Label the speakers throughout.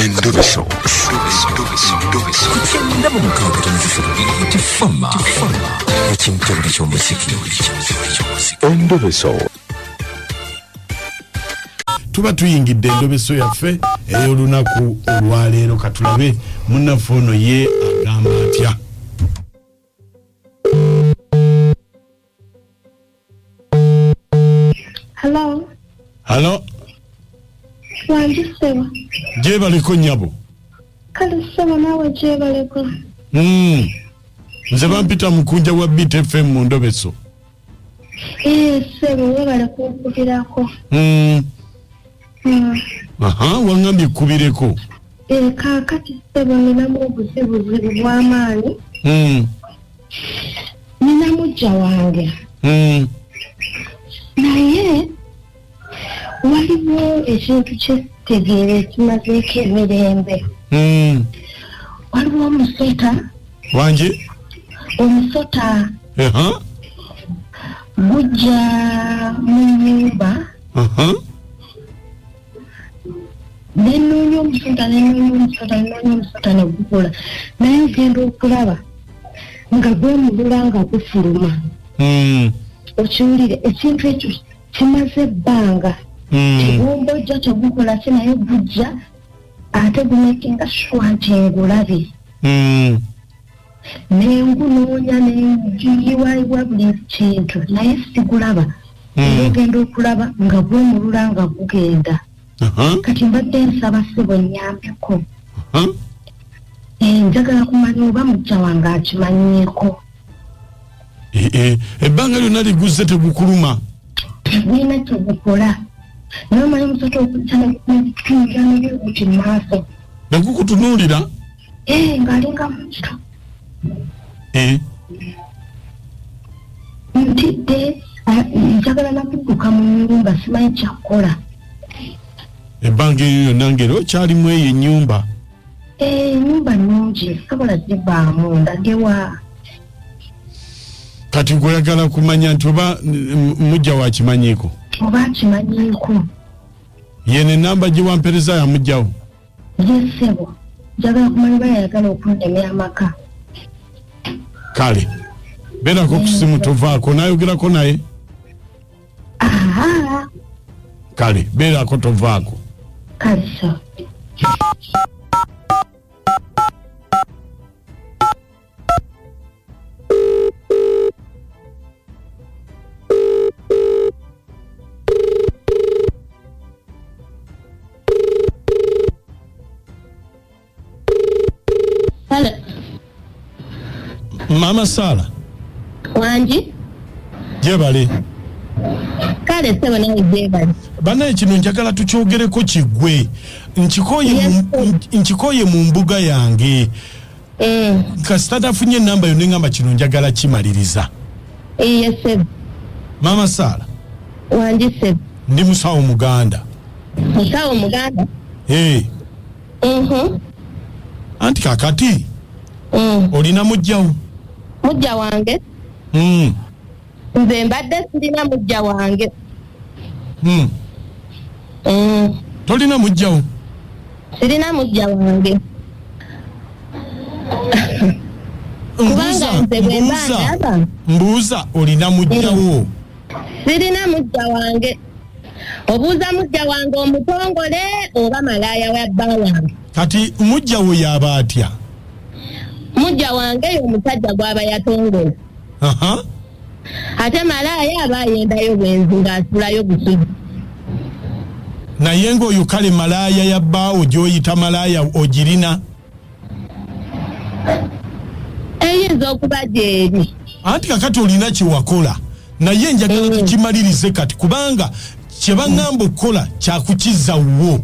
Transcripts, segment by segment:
Speaker 1: Endobeso. Kugenda mu mukabutonzi tifama. Ekintu eky'omuziki. Endobeso. Tuba tuyingidde endobeso yaffe ey'olunaku olwaleero katulabe munnaffe ono ye agamba atya. Hello.
Speaker 2: Wanjiseba.
Speaker 1: Jebaleko nyabo.
Speaker 2: Kale seba nawe jebaleko.
Speaker 1: Nze bampita mukunja wa Beat FM mu Ndobeso.
Speaker 2: Seba webale kukubirako.
Speaker 1: Wangambye kubireko.
Speaker 2: Kakati seba ninamu obuzibu bw'amaanyi. Nina mujja wange. Naye waliwo ekintu kyekitegeera ekimazeeko emirembe. Waliwo omusota
Speaker 1: wanje
Speaker 2: omusota gujja mu nnyumba nenoonya omusota ne gukula naye ogenda okulaba nga gwemulula nga gufuluma. Okiwulire ekintu ekyo kimaze ebbanga tegumbojja tegukola ki naye gujja ate gumekinga sure nti ngulabe nengunoonya nenjuyiwayiwa buli kintu naye sigulaba era ogenda okulaba nga gwemulula nga gugenda kati mbadde nsaba ssebo nnyambeko njagala kumanya oba mujja wange akimanyiiko.
Speaker 1: Ebbanga lyonna liguzze tegukuluma
Speaker 2: tegulina kyegukola naye omanyi omusota okujja nekitunja nebyekuti maaso
Speaker 1: negukutunuulira
Speaker 2: ng'alinga mukiro ntidde njagala nakudduka mu nnyumba simanyi kyakukola.
Speaker 1: Ebbanga eryo lyonna ngeri okyalimu eyo ennyumba.
Speaker 2: Ennyumba nnungi sobola zibbaamu ndagewa.
Speaker 1: Kati gweyagala kumanya nti oba mujja wakimanyiiko.
Speaker 2: Oba akimanyiiko.
Speaker 1: Yene namba gye wampereza ya mujjawo.
Speaker 2: Yesebo. Njagala kumanya bayagala okundemera amaka.
Speaker 1: Kale. Beerako ku simu tovaako nayogerako naye. Kale beerako tovaako.
Speaker 2: Kale so.
Speaker 1: Mama Sala.
Speaker 2: Wanji?
Speaker 1: Jebale.
Speaker 2: Kale sebo nawe jebale.
Speaker 1: Bana kino njagala tukyogereko kigwe. Nkikoye mu mbuga yange. Kasita afunye namba yonna ngamba kino njagala kimaliriza.
Speaker 2: Yes sebo.
Speaker 1: Mama Sala.
Speaker 2: Wanji sebo.
Speaker 1: Ndi musawo Muganda.
Speaker 2: Musawo Muganda?
Speaker 1: Anti kakati. Olina mujjawo.
Speaker 2: Mujja wange? Nze mbadde sirina mujja wange.
Speaker 1: Tolina mujjawo?
Speaker 2: Sirina mujja wange. Kubanga nze bwe mba ndaba.
Speaker 1: Mbuuza olina mujjawo?
Speaker 2: Sirina mujja wange. Obuuza mujja wange omutongole oba malaaya wa bba wange.
Speaker 1: Kati mujjawo yaba atya?
Speaker 2: Mujja wange omusajja gwaba yatongola. Ate malaaya aba ayendayo bwenzi ng'asulayo busubi.
Speaker 1: Naye ng'oyo kale malaaya ya bbaawo gy'oyita malaaya ogirina?
Speaker 2: Eyinza okuba gy'eri.
Speaker 1: Anti kakati olina kyewakola naye njagala tukimalirize kati kubanga kye baŋŋamba okukola kyakukizza wo.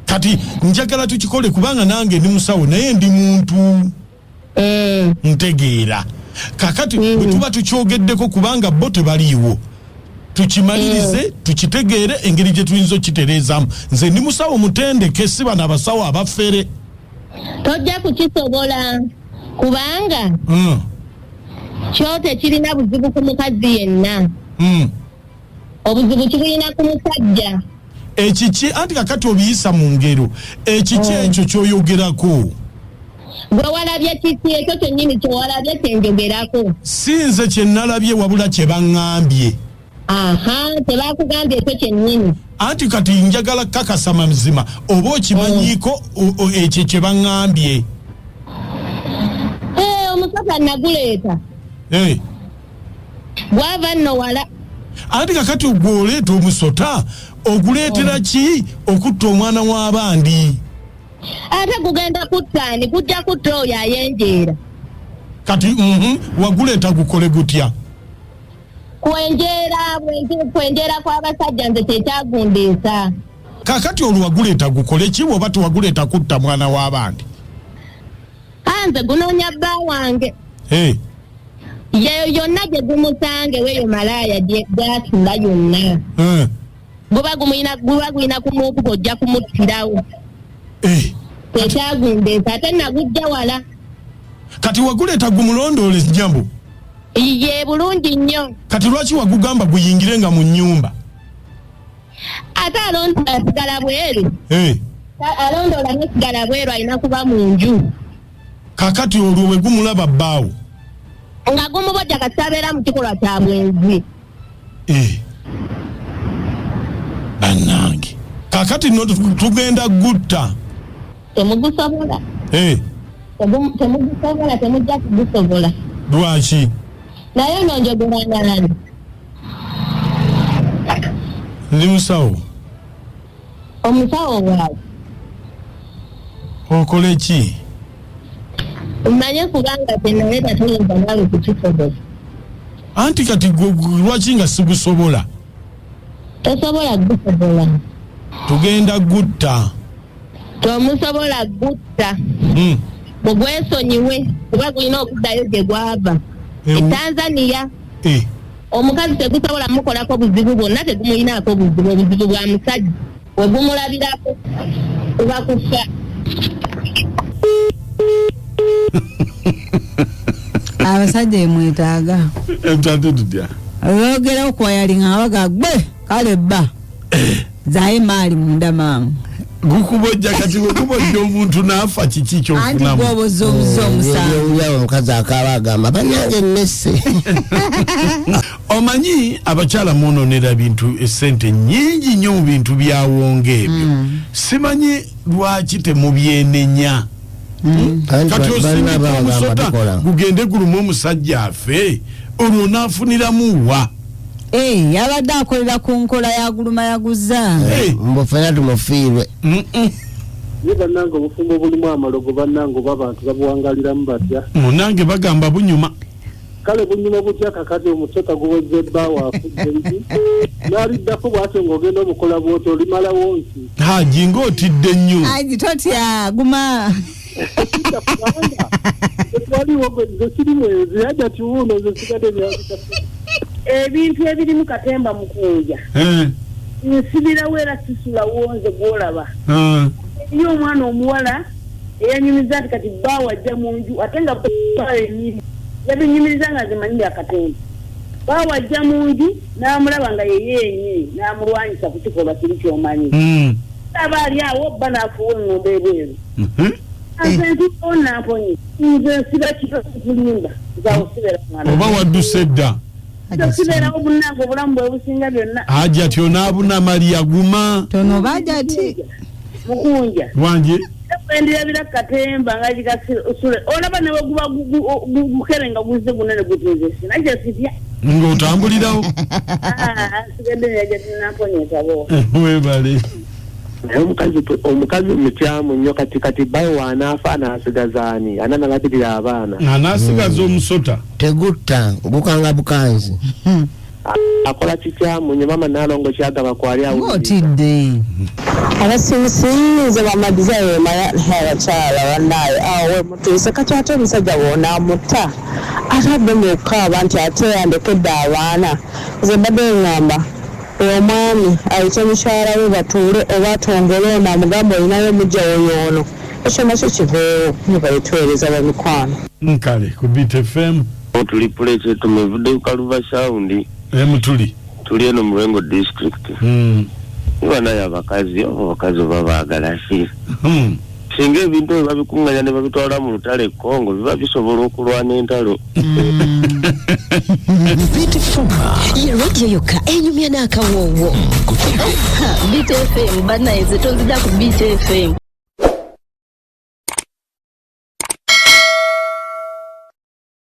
Speaker 1: Kati njagala tukikole kubanga nange ndi musawo naye ndi muntu. Ntegeera. Kakati bwe tuba tukyogeddeko kubanga bo tebaliiwo. Tukimalirize, tukitegeere engeri gye tuyinza okitereezaamu. Nze ndi musawo mutendeke si bano abasawo abafere.
Speaker 2: Tojja kukisobola kubanga kyo tekirina buzibu ku mukazi yenna. Obuzibu kirina ku musajja.
Speaker 1: Ekichi anti kakati obiyisa mu ngero. Ekichi ekyo kyoyogerako.
Speaker 3: Gwe walabye kiki ekyo kyennyini kye walabye kyenjogerako.
Speaker 1: Sinze kye nalabye wabula kye baŋŋambye.
Speaker 3: Aha, tebakugambye ekyo kyennyini.
Speaker 1: Anti kati njagala kakasa mazima oba okimanyiiko ekyo kye baŋŋambye.
Speaker 3: Omusota naguleeta. Gwava nno wala.
Speaker 1: Anti kakati ogwoleeta omusota oguleetera ki okutta omwana w'abandi?
Speaker 3: Ate gugenda kuttaani kujja kutta oyo ayenjeera.
Speaker 1: Kati waguleeta gukole gutya?
Speaker 3: Kwenjeera kw'abasajja nze kyekyagundeesa.
Speaker 1: Kakati olwo waguleeta gukole ki oba tewaguleeta kutta mwana w'abandi?
Speaker 3: Nze gunoonya bba wange. Yeyo yonna gye gumusange weyo malaaya gy'asula yonna. Guba gulina kumukuba ojja kumuttirawo. Ekyagundeesa ate nagujja wala.
Speaker 1: Kati waguleeta gumulondoole Nyambo?
Speaker 3: Ye bulungi nnyo.
Speaker 1: Kati lwaki wagugamba guyingirenga mu nnyumba?
Speaker 3: Ate alondoola sigala bweru. Alondoola nesigala bweru alina kuba mu nju.
Speaker 1: Kakati olwo we gumulaba bbaawo
Speaker 3: nga gumubojja katabeera mu kikolwa kya bwenzi.
Speaker 1: Bannange kakati no tugenda gutta.
Speaker 3: Temugusobola. Temugusobola, temujja kugusobola.
Speaker 1: Lwaki?
Speaker 3: Naye nonjogeranga nani?
Speaker 1: Ndi musawo.
Speaker 3: Omusawo waawe.
Speaker 1: Okole ki?
Speaker 3: Umanye kubanga tenaleta tuyinza nawe kukisobola.
Speaker 1: Anti kati lwaki nga sigusobola?
Speaker 3: Tosobola gusobola.
Speaker 1: Tugenda gutta.
Speaker 3: Tomusobola gutta. Mugwesonyiwe kuba gulina okuddayo gye gwava. Tanzania. Omukazi tegusobola mukolako buzibu bwonna, tegumulinaako buzibu. Obuzibu bwa musajja we gumulabirako kuba kufa.
Speaker 4: Abasajja emwetaaga.
Speaker 1: Emtate tutya.
Speaker 4: Oyogera okwayalinga abaga gwe kale bba. Zaye maali munda mamu.
Speaker 1: Gukubojja kati gukubojja omuntu n'afa kiki ky'ofunamu.
Speaker 4: Anti gwoboza omusango.
Speaker 5: Yawe omukazi akaaba agamba bannange mmesse.
Speaker 1: Omanyi abakyala munoonera bintu essente nnyingi nnyo mu bintu byawonga ebyo. Simanyi lwaki temubyenenya. Kati osindika omusota gugende guluma omusajja afe olwo naafuniramu wa?
Speaker 4: Yabadde akolera ku nkola ya guluma yaguza.
Speaker 5: Mbufera tumufiirwe.
Speaker 6: Ye bannange obufumbo bulimu amalogo bannange oba abantu babuwangaliramu batya?
Speaker 1: Munange bagamba bunyuma.
Speaker 6: Kale bunyuma butya kakati omusota guweze bbaawo afudde nti n'aliddako bw'atyo ng'ogenda omukola bw'oti olimalawo nti.
Speaker 1: Haji ng'otidde nnyo.
Speaker 4: Haji totya guma.
Speaker 6: Waliwo gwe kiri mwezi yajja kiwuuno ze sigadde byakita. Ebintu ebirimu katemba mukuuja. Nsibirawo era sisula wonze gwolaba. Iyo omwana omuwala eyanyumiza nti kati bbaawo ajja mu nju ate nga emiri yabinyumiriza nga zimanyire akatemba. Bbaawo ajja mu nju n'amulaba nga yeyeenye n'amulwanyisa ku kikolwa kiri kyomanyi. Aba ali awo bba n'afuwa eng'ombe ebweru. Nze nti onamponye nze nsiba kito kulimba nzawusibera mwana.
Speaker 1: Oba wadduse dda.
Speaker 6: Tosiberawo bunnange obulamu bwe businga byonna.
Speaker 1: Haji ati onaabuna Maria guma.
Speaker 4: Tono baja ati.
Speaker 6: Mukunja.
Speaker 1: Lwanje.
Speaker 6: Endirabira katemba nga gigasule. Olaba ne guba gukerenga guze gunene gutezesi. Naje sibya.
Speaker 1: Ng'otambulirawo.
Speaker 6: Sigende yaje namponyeza bo.
Speaker 1: Webale.
Speaker 6: Omukazi mukyamu nnyo kati bayo wanaafa anaasigazaani ananalabirira abaana.
Speaker 1: Anaasigaza omusota.
Speaker 5: Tegutta gukanga bukanzi.
Speaker 6: Akola kikyamu nnyo mama naalongo kyagaba kwali awo.
Speaker 4: Otidde.
Speaker 7: Abasimusiize bamadiza yemaya abakyala bannaye awo we mutuuse kati ate omusajja wonaamutta atadde mukaaba nti ate yandekedde abaana. Nze mbadde ngamba omwami ayite mukyala we batuule oba atongole ono amugamba olinayo mujja woyoono ekyo nakyo kiveewo nibayitwereza bamikwano.
Speaker 1: Nkale ku Beat FM.
Speaker 8: Tuli pulese tumevudde ku Kaluva Sound.
Speaker 1: Mutuli.
Speaker 8: Tuli eno mu Lwengo district. Banaye abakazi baba baagala fi. Singa ebintu babikunganya ne babitwala mu lutale Kongo biba bisobola okulwana entalo.
Speaker 9: Bitifuma ye radio yoka enyumya n'akawoowo. BTFM banaye ze tonzija ku BTFM.